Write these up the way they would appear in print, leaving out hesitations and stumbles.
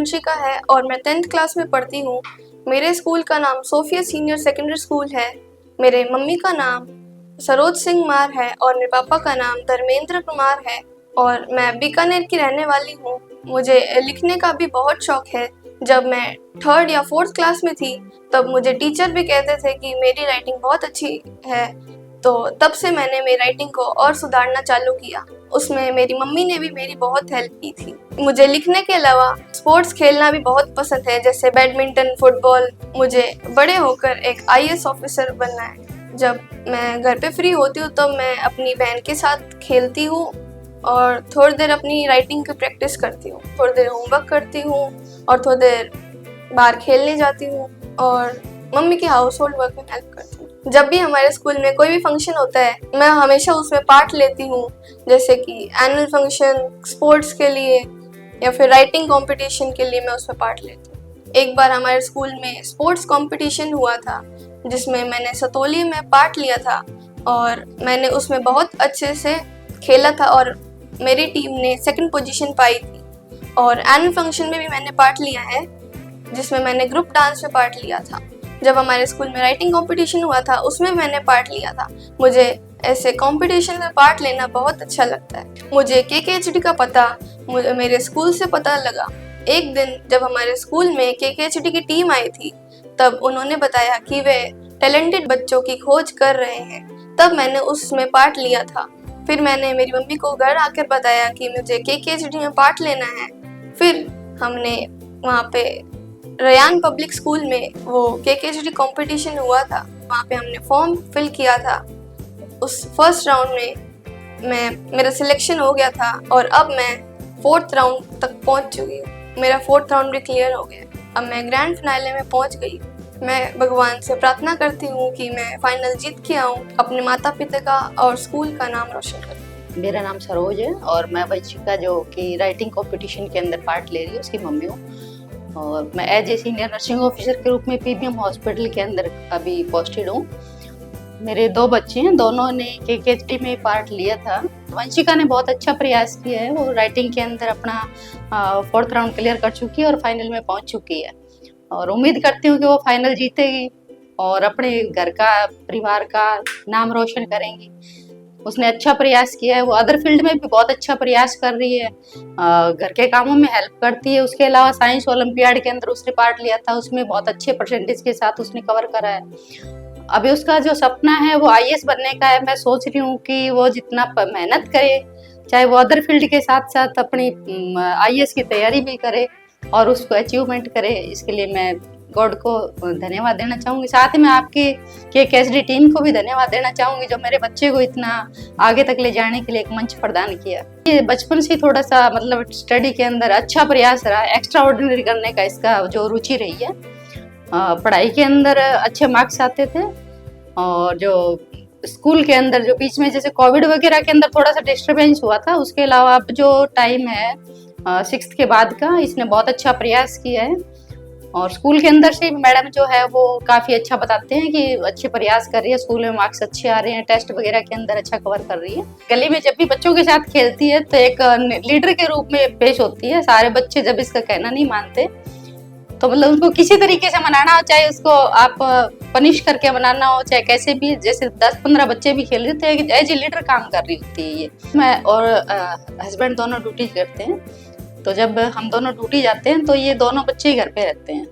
वंशिका है और मैं 10th क्लास में पढ़ती हूँ। मेरे स्कूल का नाम सोफिया सीनियर सेकेंडरी स्कूल है। मेरे मम्मी का नाम सरोज सिंह मार है और मेरे पापा का नाम धर्मेंद्र कुमार है और मैं बीकानेर की रहने वाली हूँ। मुझे लिखने का भी बहुत शौक है। जब मैं 3rd या 4th क्लास में थी तब मुझे टीचर भी कहते थे कि मेरी राइटिंग बहुत अच्छी है, तो तब से मैंने मेरी राइटिंग को और सुधारना चालू किया। उसमें मेरी मम्मी ने भी मेरी बहुत हेल्प की थी। मुझे लिखने के अलावा स्पोर्ट्स खेलना भी बहुत पसंद है, जैसे बैडमिंटन, फुटबॉल। मुझे बड़े होकर एक IAS ऑफिसर बनना है। जब मैं घर पे फ्री होती हूँ तब मैं अपनी बहन के साथ खेलती हूँ और थोड़ी देर अपनी राइटिंग की प्रैक्टिस करती हूँ, थोड़ी देर होमवर्क करती हूँ और थोड़ी देर बाहर खेलने जाती हूँ और मम्मी की हाउस होल्ड वर्क में हेल्प करती हूँ। जब भी हमारे स्कूल में कोई भी फंक्शन होता है मैं हमेशा उसमें पार्ट लेती हूँ, जैसे कि एनुअल फंक्शन, स्पोर्ट्स के लिए या फिर राइटिंग कंपटीशन के लिए मैं उसमें पार्ट लेती हूँ। एक बार हमारे स्कूल में स्पोर्ट्स कंपटीशन हुआ था जिसमें मैंने सतोलिया में पार्ट लिया था और मैंने उसमें बहुत अच्छे से खेला था और मेरी टीम ने 2nd पोजीशन पाई थी। और एनुअल फंक्शन में भी मैंने पार्ट लिया है जिसमें मैंने ग्रुप डांस में पार्ट लिया था। जब हमारे स्कूल में राइटिंग कंपटीशन हुआ था उसमें मैंने पार्ट लिया था। मुझे ऐसे कंपटीशन में पार्ट लेना बहुत अच्छा लगता है। मुझे KKHD का पता मेरे स्कूल से पता लगा। एक दिन जब हमारे स्कूल में KKHD की टीम आई थी तब उन्होंने बताया कि वे टैलेंटेड बच्चों की खोज कर रहे हैं। तब मैंने उसमें पार्ट लिया था। फिर मैंने मेरी मम्मी को घर आकर बताया कि मुझे KKHD में पार्ट लेना है। फिर हमने वहाँ पे रयान पब्लिक स्कूल में वो KKHD कंपटीशन हुआ था, वहाँ पे हमने फॉर्म फिल किया था। उस फर्स्ट राउंड में मेरा सिलेक्शन हो गया था और अब मैं 4th राउंड तक पहुँच चुकी हूँ। मेरा 4th राउंड भी क्लियर हो गया। अब मैं ग्रैंड फिनाले में पहुँच गई। मैं भगवान से प्रार्थना करती हूँ कि मैं फाइनल जीत के आऊँ, अपने माता पिता का और स्कूल का नाम रोशन करूँ। मेरा नाम सरोज है और मैं वंशिका जो कि राइटिंग कंपटीशन के अंदर पार्ट ले रही हूँ उसकी मम्मी हूँ और मैं as a senior nursing officer के रूप में PBM हॉस्पिटल के अंदर अभी पोस्टेड हूँ। मेरे 2 बच्चे हैं, दोनों ने KKHD में पार्ट लिया था। वंशिका ने बहुत अच्छा प्रयास किया है, वो राइटिंग के अंदर अपना 4th राउंड क्लियर कर चुकी है और फाइनल में पहुँच चुकी है और उम्मीद करती हूँ कि वो फाइनल जीतेगी और अपने घर का, परिवार का नाम रोशन करेंगी। उसने अच्छा प्रयास किया है, वो अदर फील्ड में भी बहुत अच्छा प्रयास कर रही है, घर के कामों में हेल्प करती है। उसके अलावा साइंस ओलंपियाड के अंदर उसने पार्ट लिया था, उसमें बहुत अच्छे परसेंटेज के साथ उसने कवर करा है। अभी उसका जो सपना है वो IAS बनने का है। मैं सोच रही हूँ कि वो जितना मेहनत करे, चाहे वो अदर फील्ड के साथ साथ अपनी IAS की तैयारी भी करे और उसको अचीवमेंट करे। इसके लिए मैं गॉड को धन्यवाद देना चाहूँगी। साथ ही मैं आपकी KKHD टीम को भी धन्यवाद देना चाहूँगी जो मेरे बच्चे को इतना आगे तक ले जाने के लिए एक मंच प्रदान किया। ये बचपन से थोड़ा सा मतलब स्टडी के अंदर अच्छा प्रयास रहा, एक्स्ट्रा ऑर्डिनरी करने का इसका जो रुचि रही है। पढ़ाई के अंदर अच्छे मार्क्स आते थे और जो स्कूल के अंदर जो बीच में जैसे कोविड वगैरह के अंदर थोड़ा सा डिस्टर्बेंस हुआ था, उसके अलावा अब जो टाइम है 6th के बाद का, इसने बहुत अच्छा प्रयास किया है और स्कूल के अंदर से मैडम जो है वो काफ़ी अच्छा बताते हैं कि अच्छे प्रयास कर रही है, स्कूल में मार्क्स अच्छे आ रहे हैं, टेस्ट वगैरह के अंदर अच्छा कवर कर रही है। गली में जब भी बच्चों के साथ खेलती है तो एक लीडर के रूप में पेश होती है। सारे बच्चे जब इसका कहना नहीं मानते तो मतलब उनको किसी तरीके से मनाना हो, चाहे उसको आप पनिश करके मनाना हो, चाहे कैसे भी, जैसे 10-15 बच्चे भी खेल रहे थे, एज ए लीडर काम कर रही होती है ये। मैं और हस्बैंड दोनों ड्यूटी करते हैं, तो जब हम दोनों ड्यूटी जाते हैं तो ये दोनों बच्चे ही घर पे रहते हैं।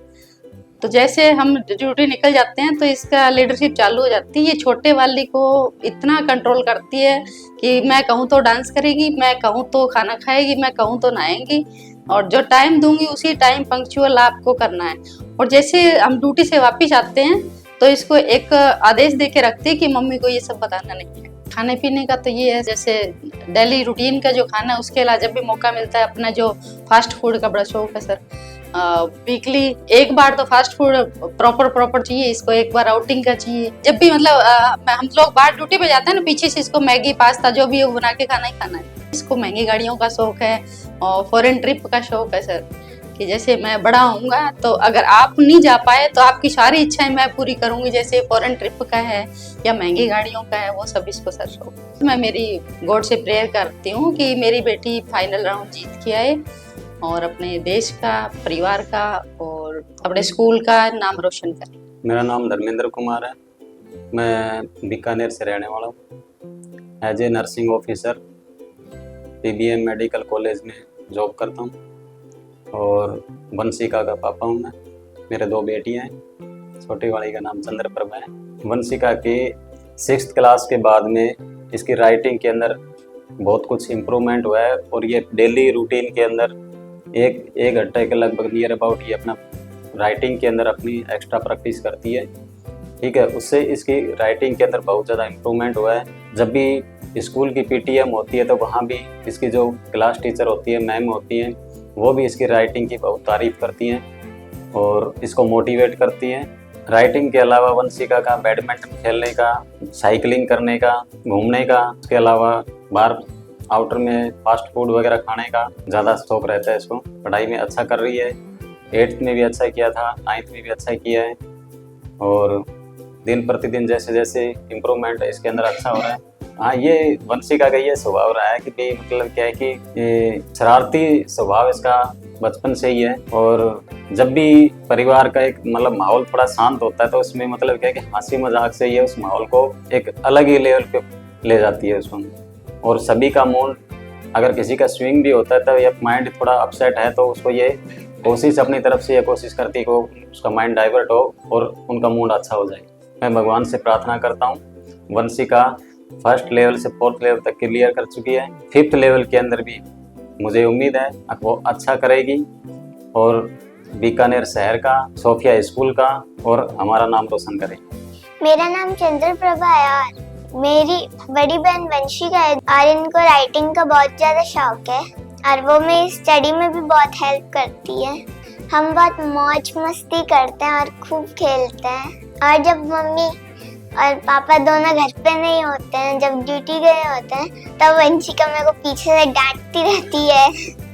तो जैसे हम ड्यूटी निकल जाते हैं तो इसका लीडरशिप चालू हो जाती है। ये छोटे वाली को इतना कंट्रोल करती है कि मैं कहूँ तो डांस करेगी, मैं कहूँ तो खाना खाएगी, मैं कहूँ तो नहाएगी और जो टाइम दूंगी उसी टाइम पंक्चुअल आपको करना है। और जैसे हम ड्यूटी से वापस आते हैं तो इसको एक आदेश दे के रखते हैं कि मम्मी को ये सब बताना नहीं है। खाने पीने का तो ये है, जैसे डेली रूटीन का जो खाना है उसके अलावा जब भी मौका मिलता है अपना जो फास्ट फूड का बड़ा शौक है सर, वीकली एक बार तो फास्ट फूड प्रॉपर चाहिए इसको, एक बार आउटिंग का चाहिए। जब भी मतलब हम लोग बाहर ड्यूटी पे जाते हैं ना, पीछे से इसको मैगी पास्ता जो भी है वो बना के खाना ही खाना है। इसको महंगी गाड़ियों का शौक है और फॉरेन ट्रिप का शौक है सर, कि जैसे मैं बड़ा होऊंगा तो अगर आप नहीं जा पाए तो आपकी सारी इच्छाएं मैं पूरी करूंगी, जैसे फॉरेन ट्रिप का है या महंगी गाड़ियों का है, वो सब इसको सर शौक। मैं मेरी गॉड से प्रेयर करती हूँ कि मेरी बेटी फाइनल राउंड जीत के आए और अपने देश का, परिवार का और अपने स्कूल का नाम रोशन करें। मेरा नाम धर्मेंद्र कुमार है। मैं बीकानेर से रहने वाला हूँ। As a nursing officer PBM medical college में जॉब करता हूँ और वंशिका का पापा हूँ मैं। मेरे 2 बेटियाँ हैं। छोटी वाली का नाम चंद्रप्रभा है। वंशिका की 6th क्लास के बाद में इसकी राइटिंग के अंदर बहुत कुछ इम्प्रूवमेंट हुआ है और ये डेली रूटीन के अंदर एक घंटे के लगभग नियर अबाउट ये अपना राइटिंग के अंदर अपनी एक्स्ट्रा प्रैक्टिस करती है। ठीक है, उससे इसकी राइटिंग के अंदर बहुत ज़्यादा इम्प्रूवमेंट हुआ है। जब भी स्कूल की पीटीएम होती है तो वहाँ भी इसकी जो क्लास टीचर होती है, मैम होती हैं, वो भी इसकी राइटिंग की बहुत तारीफ़ करती हैं और इसको मोटिवेट करती हैं। राइटिंग के अलावा वंशिका का बैडमिंटन खेलने का, साइकिलिंग करने का, घूमने का, उसके अलावा बाहर आउटर में फास्ट फूड वगैरह खाने का ज़्यादा शौक रहता है इसको। पढ़ाई में अच्छा कर रही है। 8th में भी अच्छा किया था, 9th में भी अच्छा किया है और दिन प्रतिदिन जैसे जैसे इम्प्रूवमेंट इसके अंदर अच्छा हो रहा है। हाँ, ये वंशिका का ये स्वभाव रहा है कि मतलब क्या है कि ये शरारती स्वभाव इसका बचपन से ही है और जब भी परिवार का एक मतलब माहौल थोड़ा शांत होता है तो उसमें मतलब क्या है कि हंसी मजाक से ये उस माहौल को एक अलग ही लेवल पे ले जाती है उसमें। और सभी का मूड, अगर किसी का स्विंग भी होता है तो ये माइंड थोड़ा अपसेट है तो उसको ये कोशिश अपनी तरफ से ये कोशिश करती है कि उसका माइंड डाइवर्ट हो और उनका मूड अच्छा हो जाए। मैं भगवान से प्रार्थना करता हूँ। वंशिका 1st लेवल से 4th लेवल तक क्लियर कर चुकी है। 5th लेवल के अंदर भी मुझे उम्मीद है वो अच्छा करेगी और बीकानेर शहर का, सोफिया स्कूल का और हमारा नाम रोशन करेगी। मेरा नाम चंद्रप्रभा है और मेरी बड़ी बहन वंशिका है और इनको राइटिंग का बहुत ज़्यादा शौक है और वो मेरी स्टडी में भी बहुत हेल्प करती है। हम बहुत मौज मस्ती करते हैं और खूब खेलते हैं और जब मम्मी और पापा दोनों घर पे नहीं होते हैं, जब ड्यूटी गए होते हैं, तब वंशिका मेरे को पीछे से डांटती रहती है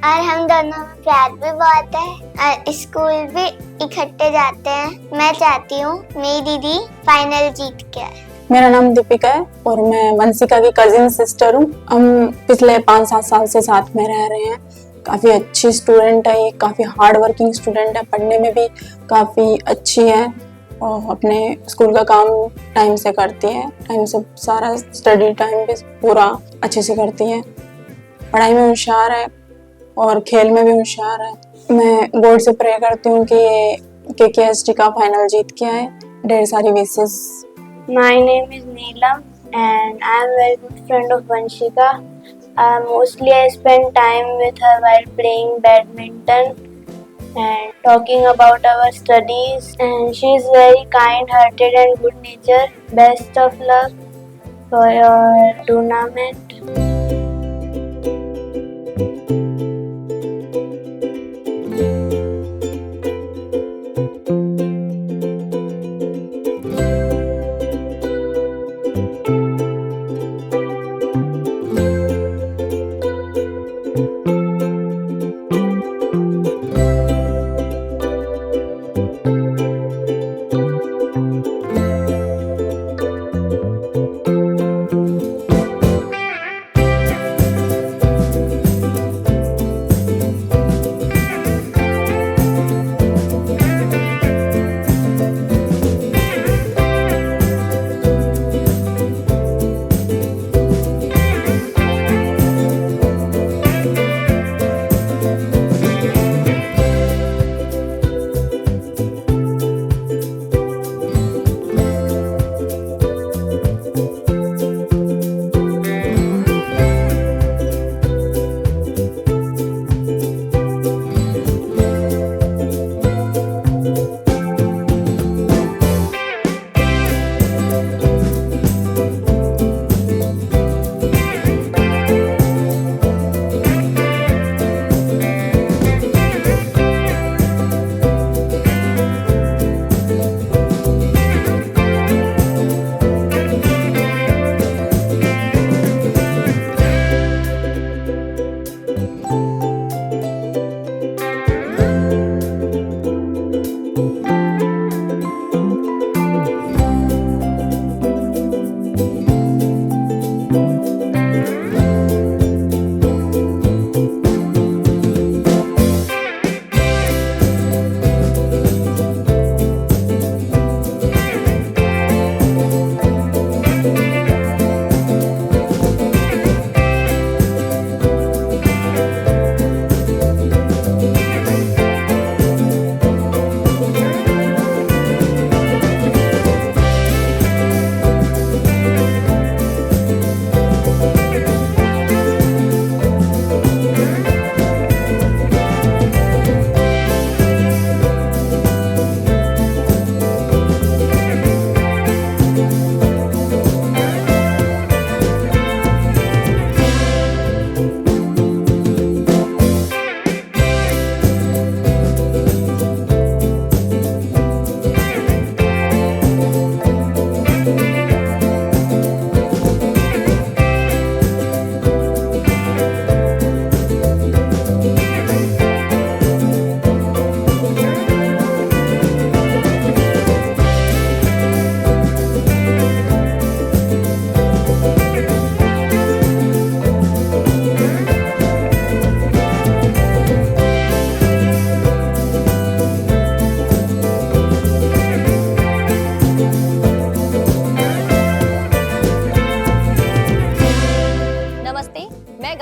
और हम दोनों में प्यार भी बहुत है और स्कूल भी इकट्ठे जाते हैं। मैं चाहती हूँ मेरी दीदी फाइनल जीत के आए। मेरा नाम दीपिका है और मैं वंशिका की कजिन सिस्टर हूँ। हम पिछले 5-7 साल से साथ में रह रहे हैं। काफ़ी अच्छी स्टूडेंट है, ये काफ़ी हार्ड वर्किंग स्टूडेंट है, पढ़ने में भी काफ़ी अच्छी है और अपने स्कूल का काम टाइम से करती है, टाइम से सारा स्टडी टाइम भी पूरा अच्छे से करती है। पढ़ाई में होशियार है और खेल में भी होशियार है। मैं गॉड से प्रे करती हूँ कि ये KKST का फाइनल जीत के आए। ढेर सारी wishes. My name is Neelam and I am very good friend of Vanshika. Mostly I spend time with her while playing badminton and talking about our studies, and she is very kind-hearted and good-natured. Best of luck for your tournament.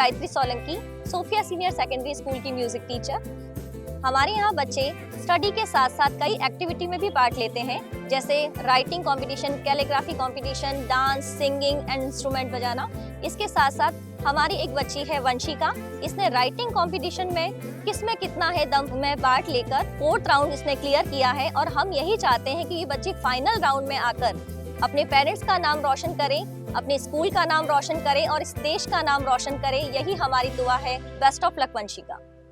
Gayatri Solanki, Sophia senior secondary school की music teacher. हमारे यहाँ बच्चे study के साथ साथ कई activity में भी पार्ट लेते हैं, जैसे writing competition, calligraphy competition, dance, singing and instrument बजाना। इसके साथ साथ हमारी एक बच्ची है वंशिका, इसने राइटिंग कंपटीशन में किसमें कितना है दम में पार्ट लेकर 4th राउंड इसने क्लियर किया है। और हम यही चाहते हैं कि ये बच्ची फाइनल राउंड में आकर अपने पेरेंट्स का नाम रोशन करें, अपने स्कूल का नाम रोशन करें और इस देश का नाम रोशन करें। यही हमारी दुआ है। Best of luck Vanshika.